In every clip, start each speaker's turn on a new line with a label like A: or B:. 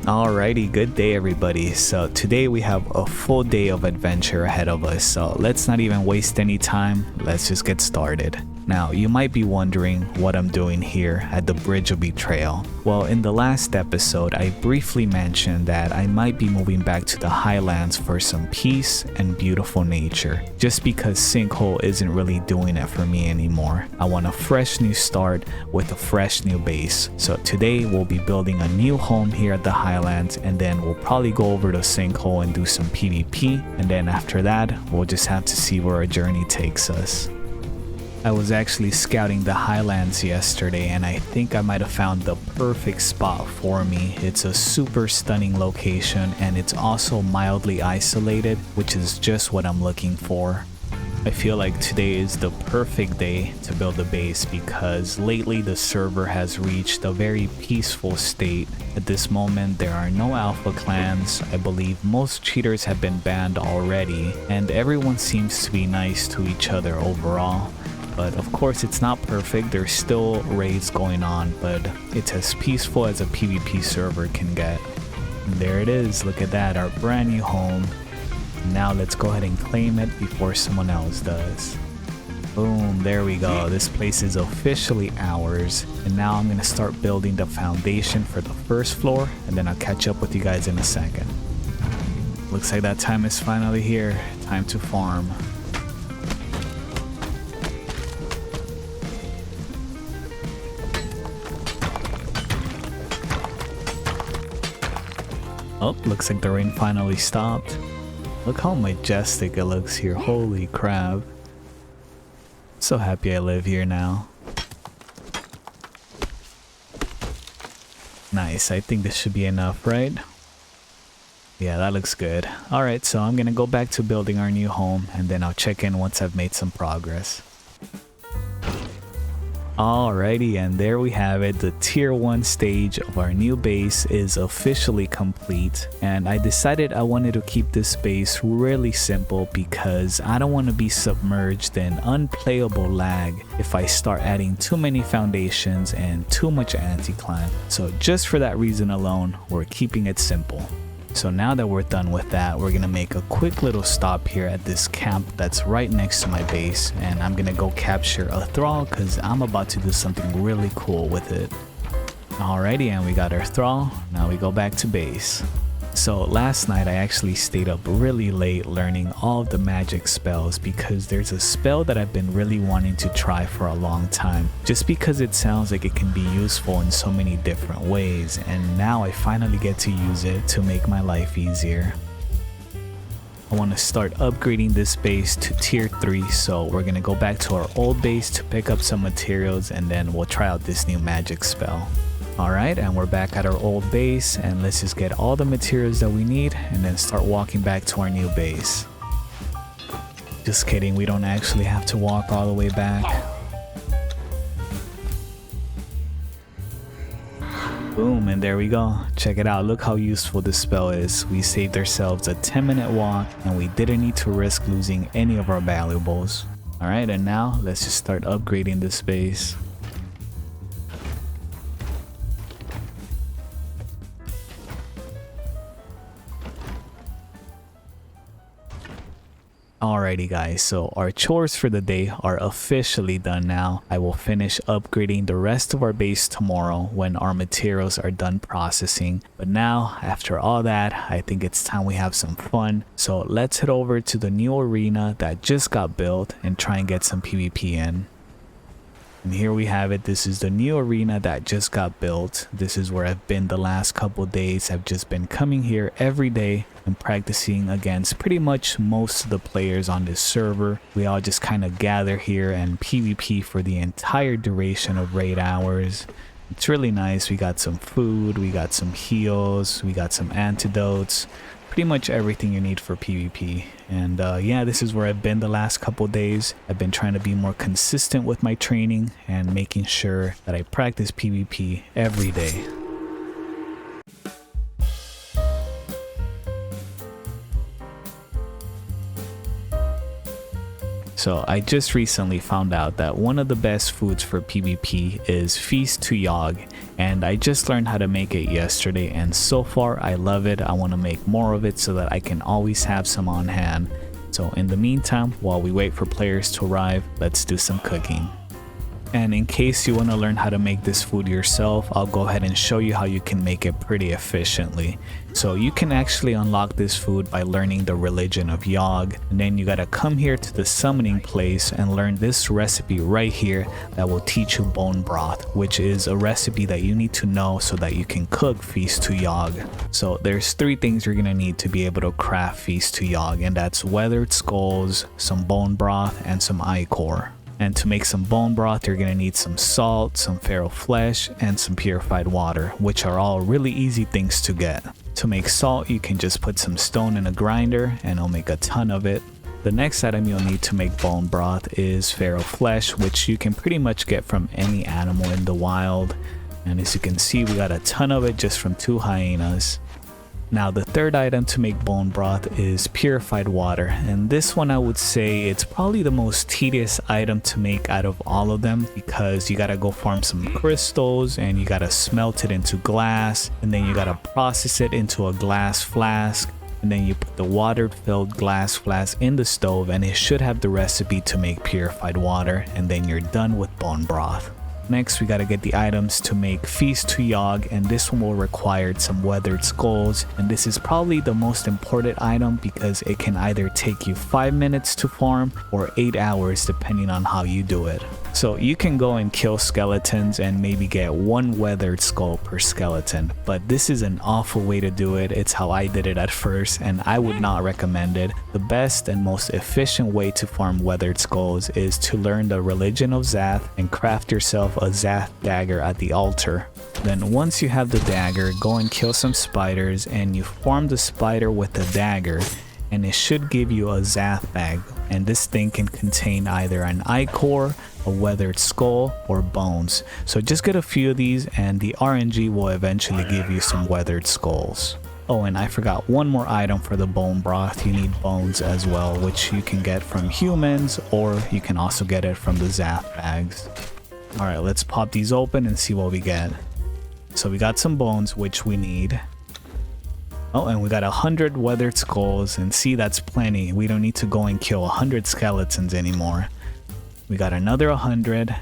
A: Alrighty, good day everybody. So today we have a full day of adventure ahead of us, so let's not even waste any time, let's just get started. Now, you might be wondering what I'm doing here at the Bridge of Betrayal. Well, in the last episode, I briefly mentioned that I might be moving back to the highlands for some peace and beautiful nature, just because Sinkhole isn't really doing it for me anymore. I want a fresh new start with a fresh new base. So today we'll be building a new home here at the highlands, and then we'll probably go over to Sinkhole and do some PvP, and then after that, we'll just have to see where our journey takes us. I was actually scouting the highlands yesterday and I think I might have found the perfect spot for me. It's a super stunning location and it's also mildly isolated, which is just what I'm looking for. I feel like today is the perfect day to build a base because lately the server has reached a very peaceful state. At this moment there are no alpha clans, I believe most cheaters have been banned already, and everyone seems to be nice to each other overall. But of course it's not perfect, there's still raids going on, but it's as peaceful as a PvP server can get. And there it is, look at that, our brand new home. Now let's go ahead and claim it before someone else does. Boom, there we go, this place is officially ours. And now I'm gonna start building the foundation for the first floor, and then I'll catch up with you guys in a second. Looks like that time is finally here, time to farm. Oh, looks like the rain finally stopped. Look how majestic it looks here, holy crap. So happy I live here now. Nice, I think this should be enough, right? Yeah, that looks good. Alright, so I'm gonna go back to building our new home and then I'll check in once I've made some progress. Alrighty, and there we have it. The tier 1 stage of our new base is officially complete, and I decided I wanted to keep this base really simple because I don't want to be submerged in unplayable lag if I start adding too many foundations and too much anti-climb. So just for that reason alone, we're keeping it simple. So now that we're done with that, we're gonna make a quick little stop here at this camp that's right next to my base, and I'm gonna go capture a thrall because I'm about to do something really cool with it. Alrighty, and we got our thrall. Now we go back to base. So last night I actually stayed up really late learning all of the magic spells because there's a spell that I've been really wanting to try for a long time, just because it sounds like it can be useful in so many different ways, and now I finally get to use it to make my life easier. I want to start upgrading this base to tier 3, so we're going to go back to our old base to pick up some materials and then we'll try out this new magic spell. Alright, and we're back at our old base, and let's just get all the materials that we need and then start walking back to our new base. Just kidding, we don't actually have to walk all the way back. Boom, and there we go. Check it out, look how useful this spell is. We saved ourselves a 10-minute walk and we didn't need to risk losing any of our valuables. Alright, and now let's just start upgrading this base. Alrighty guys, so our chores for the day are officially done now. I will finish upgrading the rest of our base tomorrow when our materials are done processing. But now, after all that, I think it's time we have some fun. So let's head over to the new arena that just got built and try and get some PvP in. And here we have it. This is the new arena that just got built. This is where I've been the last couple days. I've just been coming here every day and practicing against pretty much most of the players on this server. We all just kind of gather here and PvP for the entire duration of raid hours. It's really nice. We got some food, we got some heals, we got some antidotes, pretty much everything you need for PvP. And yeah, this is where I've been the last couple days. I've been trying to be more consistent with my training and making sure that I practice PvP every day. So I just recently found out that one of the best foods for PvP is Feast to Yog, and I just learned how to make it yesterday, and so far I love it. I want to make more of it so that I can always have some on hand. So in the meantime, while we wait for players to arrive, let's do some cooking. And in case you want to learn how to make this food yourself, I'll go ahead and show you how you can make it pretty efficiently. So you can actually unlock this food by learning the religion of Yog, and then you gotta come here to the summoning place and learn this recipe right here that will teach you bone broth, which is a recipe that you need to know so that you can cook Feast to Yog. So there's 3 things you're gonna need to be able to craft Feast to Yog, and that's weathered skulls, some bone broth, and some ichor. And to make some bone broth, you're gonna need some salt, some feral flesh, and some purified water, which are all really easy things to get. To make salt, you can just put some stone in a grinder and it'll make a ton of it. The next item you'll need to make bone broth is feral flesh, which you can pretty much get from any animal in the wild. And as you can see, we got a ton of it just from 2 hyenas. Now the third item to make bone broth is purified water, and this one I would say it's probably the most tedious item to make out of all of them, because you gotta go farm some crystals and you gotta smelt it into glass, and then you gotta process it into a glass flask, and then you put the water filled glass flask in the stove, and it should have the recipe to make purified water, and then you're done with bone broth. Next, we gotta get the items to make Feast to Yog, and this one will require some weathered skulls, and this is probably the most important item because it can either take you 5 minutes to farm or 8 hours depending on how you do it. So you can go and kill skeletons and maybe get 1 weathered skull per skeleton, but this is an awful way to do it. It's how I did it at first, and I would not recommend it. The best and most efficient way to farm weathered skulls is to learn the religion of Zath and craft yourself a Zath dagger at the altar. Then once you have the dagger, go and kill some spiders, and you farm the spider with the dagger, and it should give you a Zath bag, and this thing can contain either an ichor, a weathered skull, or bones. So just get a few of these and the RNG will eventually give you some weathered skulls. Oh, and I forgot one more item for the bone broth. You need bones as well, which you can get from humans, or you can also get it from the Zath bags. Alright, let's pop these open and see what we get. So we got some bones, which we need. Oh, and we got 100 weathered skulls, and see, that's plenty. We don't need to go and kill 100 skeletons anymore. We got another 100.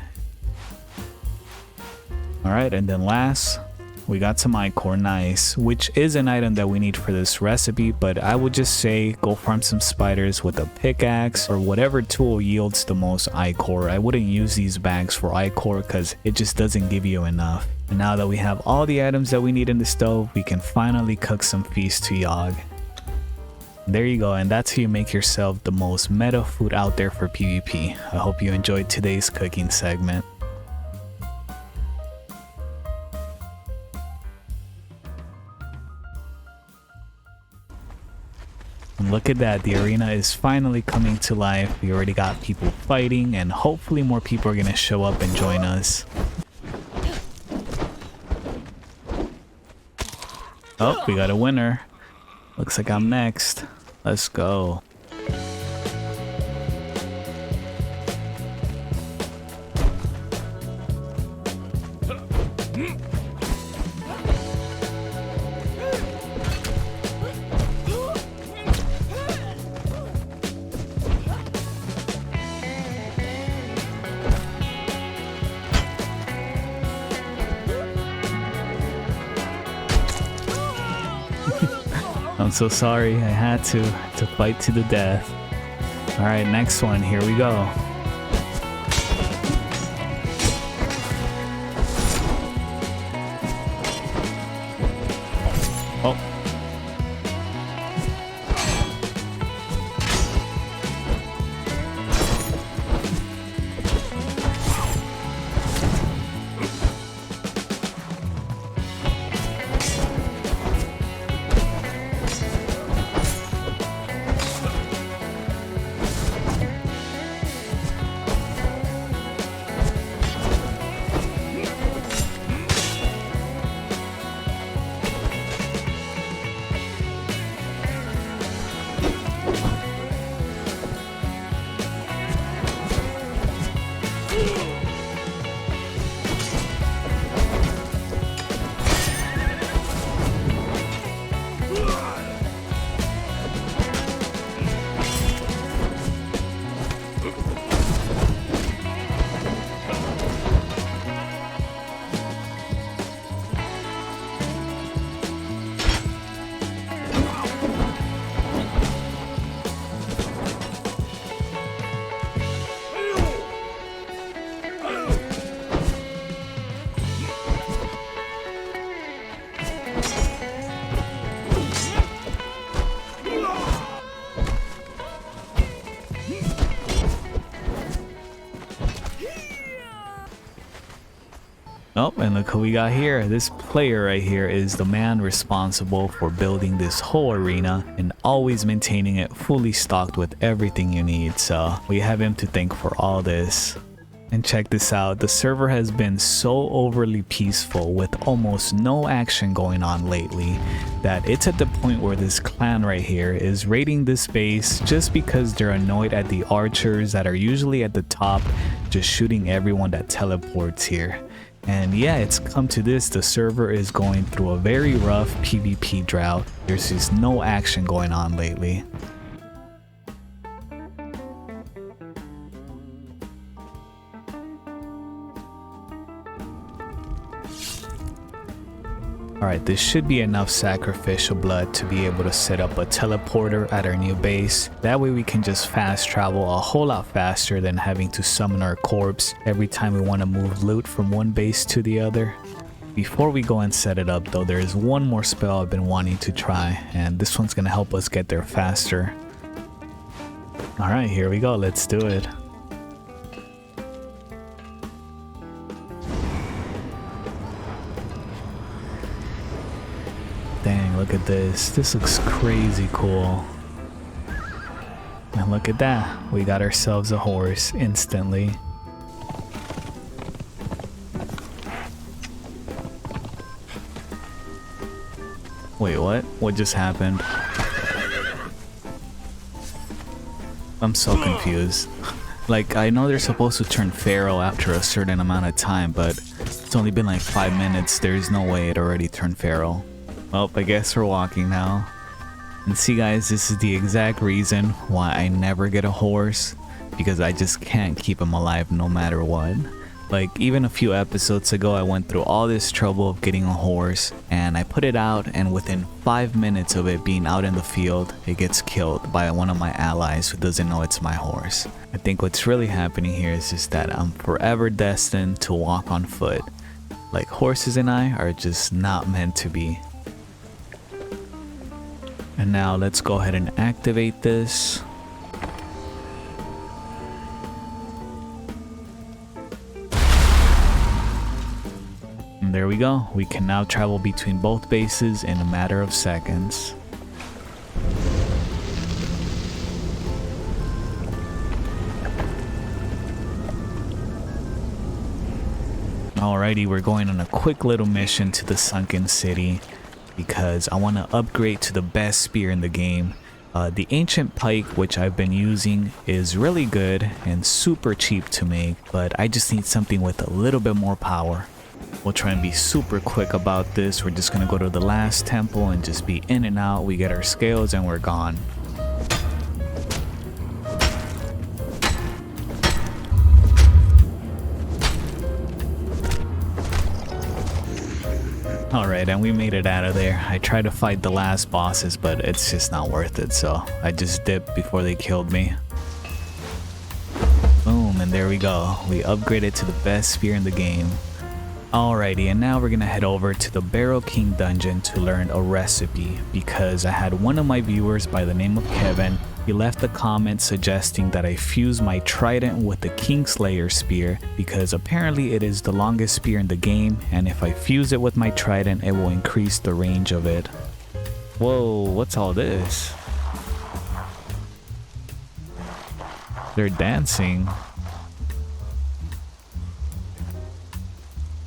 A: Alright, and then last, we got some ichor, nice, which is an item that we need for this recipe, but I would just say go farm some spiders with a pickaxe or whatever tool yields the most ichor. I wouldn't use these bags for ichor because it just doesn't give you enough. And now that we have all the items that we need in the stove, we can finally cook some Feast to Yog. There you go, and that's how you make yourself the most meta food out there for PvP. I hope you enjoyed today's cooking segment. And look at that, the arena is finally coming to life. We already got people fighting, and hopefully more people are gonna show up and join us. Oh, we got a winner. Looks like I'm next. Let's go. I'm so sorry, I had to fight to the death. Alright, next one, here we go. Oh. Oh, and look who we got here. This player right here is the man responsible for building this whole arena and always maintaining it fully stocked with everything you need. So we have him to thank for all this. And check this out, the server has been so overly peaceful with almost no action going on lately that it's at the point where this clan right here is raiding this base just because they're annoyed at the archers that are usually at the top just shooting everyone that teleports here. And yeah, it's come to this, the server is going through a very rough PvP drought. There's just no action going on lately. Alright, this should be enough sacrificial blood to be able to set up a teleporter at our new base. That way we can just fast travel a whole lot faster than having to summon our corpse every time we want to move loot from one base to the other. Before we go and set it up though, there is one more spell I've been wanting to try, and this one's gonna help us get there faster. Alright, here we go, let's do it. Dang, look at this. This looks crazy cool. And look at that. We got ourselves a horse instantly. Wait, what? What just happened? I'm so confused. Like, I know they're supposed to turn feral after a certain amount of time, but it's only been like 5 minutes. There's no way it already turned feral. Well, I guess we're walking now. And see guys, this is the exact reason why I never get a horse, because I just can't keep him alive no matter what. Like, even a few episodes ago, I went through all this trouble of getting a horse, and I put it out, and within 5 minutes of it being out in the field, it gets killed by one of my allies who doesn't know it's my horse. I think what's really happening here is just that I'm forever destined to walk on foot. Like, horses and I are just not meant to be. And now let's go ahead and activate this. And there we go. We can now travel between both bases in a matter of seconds. Alrighty, we're going on a quick little mission to the sunken city, because I want to upgrade to the best spear in the game. The ancient pike, which I've been using, is really good and super cheap to make, but I just need something with a little bit more power. We'll try and be super quick about this. We're just gonna go to the last temple and just be in and out. We get our scales and we're gone. Alright, and we made it out of there. I tried to fight the last bosses, but it's just not worth it, so I just dipped before they killed me. Boom, and there we go. We upgraded to the best spear in the game. Alrighty, and now we're gonna head over to the Barrow King dungeon to learn a recipe, because I had one of my viewers by the name of Kevin. He left a comment suggesting that I fuse my trident with the Kingslayer spear, because apparently it is the longest spear in the game, and if I fuse it with my trident, it will increase the range of it. Whoa, what's all this? They're dancing.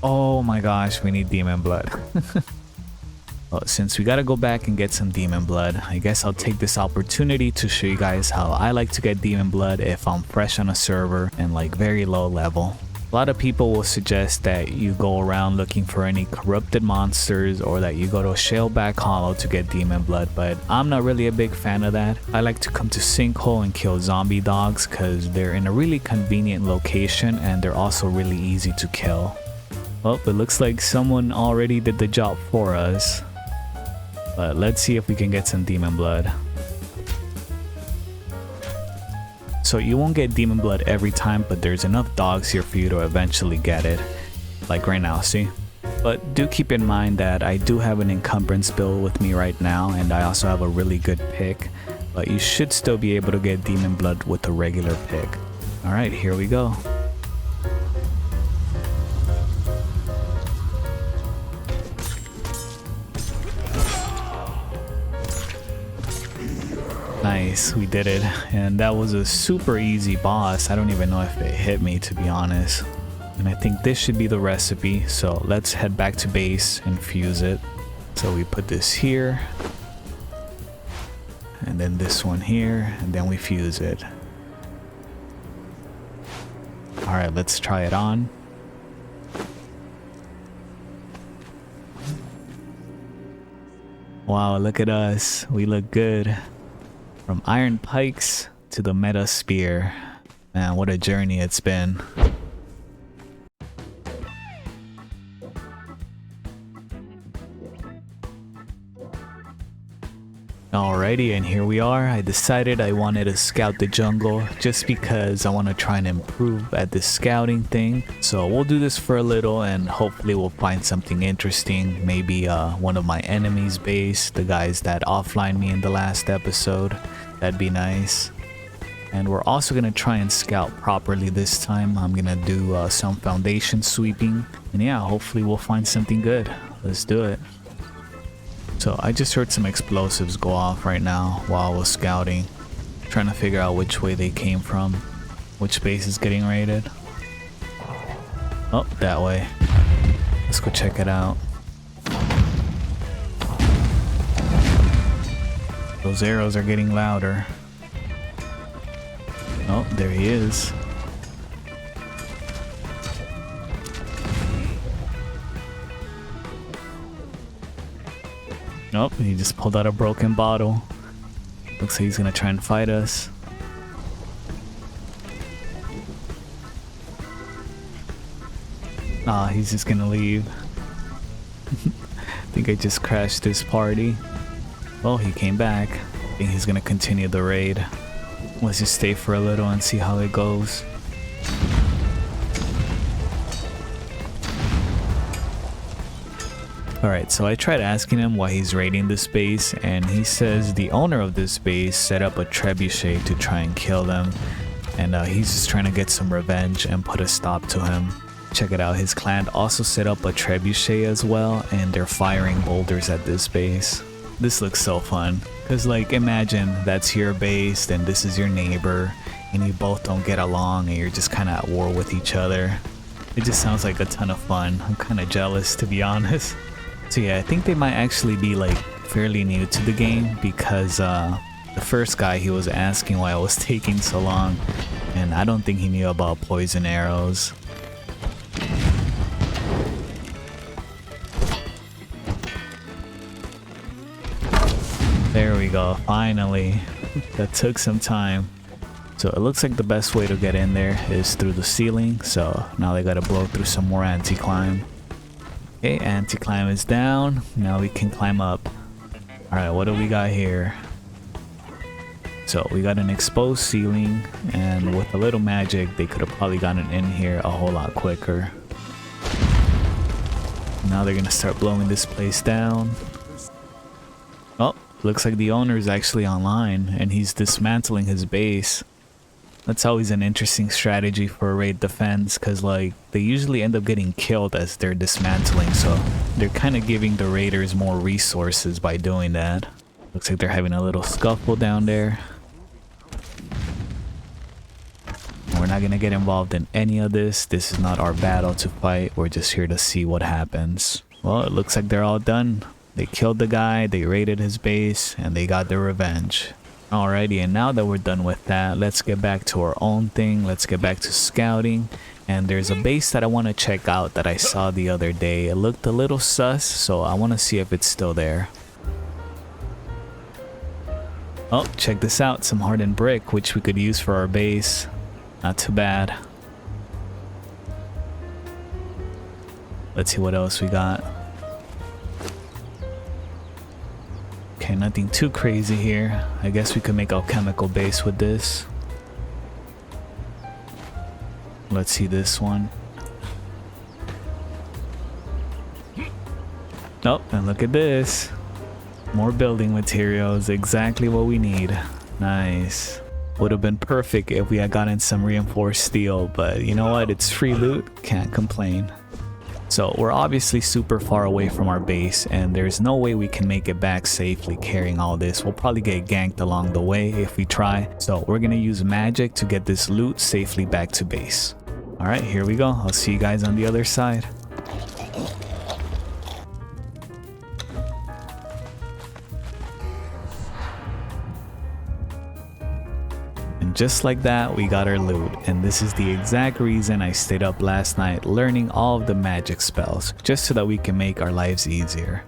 A: Oh my gosh, we need demon blood. Well, since we gotta go back and get some demon blood, I guess I'll take this opportunity to show you guys how I like to get demon blood if I'm fresh on a server and like very low level. A lot of people will suggest that you go around looking for any corrupted monsters, or that you go to Shaleback Hollow to get demon blood, but I'm not really a big fan of that. I like to come to Sinkhole and kill zombie dogs because they're in a really convenient location and they're also really easy to kill. Well, it looks like someone already did the job for us. But let's see if we can get some demon blood. So you won't get demon blood every time, but there's enough dogs here for you to eventually get it. Like right now, see? But do keep in mind that I do have an encumbrance build with me right now, and I also have a really good pick. But you should still be able to get demon blood with a regular pick. Alright, here we go. Nice, we did it. And that was a super easy boss. I don't even know if it hit me, to be honest. And I think this should be the recipe. So let's head back to base and fuse it. So we put this here. And then this one here. And then we fuse it. Alright, let's try it on. Wow, look at us. We look good. From iron pikes to the meta spear. Man, what a journey it's been. Alrighty, and here we are. I decided I wanted to scout the jungle just because I want to try and improve at this scouting thing. So we'll do this for a little and hopefully we'll find something interesting. Maybe one of my enemies' base, the guys that offlined me in the last episode. That'd be nice. And we're also going to try and scout properly this time. I'm going to do some foundation sweeping. And yeah, hopefully we'll find something good. Let's do it. So I just heard some explosives go off right now while I was scouting. Trying to figure out which way they came from. Which base is getting raided. Oh, that way. Let's go check it out. Those arrows are getting louder. Oh, there he is. Nope, he just pulled out a broken bottle. Looks like he's gonna try and fight us. Nah, he's just gonna leave. I think I just crashed this party. Well, he came back. I think he's gonna continue the raid. Let's just stay for a little and see how it goes. Alright, so I tried asking him why he's raiding this base, and he says the owner of this base set up a trebuchet to try and kill them, and he's just trying to get some revenge and put a stop to him. Check it out, his clan also set up a trebuchet as well, and they're firing boulders at this base. This looks so fun, because like imagine that's your base, then this is your neighbor, and you both don't get along and you're just kind of at war with each other. It just sounds like a ton of fun. I'm kind of jealous, to be honest. So yeah, I think they might actually be like fairly new to the game, because the first guy, he was asking why I was taking so long, and I don't think he knew about poison arrows. There we go, finally. That took some time. So it looks like the best way to get in there is through the ceiling, so now they gotta blow through some more anti-climb. Okay, anti-climb is down. Now we can climb up. Alright, what do we got here? So we got an exposed ceiling, and with a little magic they could have probably gotten in here a whole lot quicker. Now they're gonna start blowing this place down. Oh, looks like the owner is actually online and he's dismantling his base. That's always an interesting strategy for a raid defense, because like they usually end up getting killed as they're dismantling, so they're kind of giving the raiders more resources by doing that. Looks like they're having a little scuffle down there. We're not gonna get involved in any of this. This is not our battle to fight. We're just here to see what happens. Well, it looks like they're all done. They killed the guy, they raided his base, and they got their revenge. Alrighty, and now that we're done with that, let's get back to our own thing. Let's get back to scouting. And there's a base that I want to check out that I saw the other day. It looked a little sus, so I want to see if it's still there. Oh, check this out. Some hardened brick, which we could use for our base. Not too bad. Let's see what else we got. Okay, nothing too crazy here. I guess we could make a chemical base with this. Let's see this one. Oh, and look at this. More building materials, exactly what we need. Nice. Would have been perfect if we had gotten some reinforced steel, but you know what? It's free loot, can't complain. So we're obviously super far away from our base, and there's no way we can make it back safely carrying all this. We'll probably get ganked along the way if we try. So we're gonna use magic to get this loot safely back to base. All right, here we go. I'll see you guys on the other side. Just like that, we got our loot, and this is the exact reason I stayed up last night learning all of the magic spells, just so that we can make our lives easier.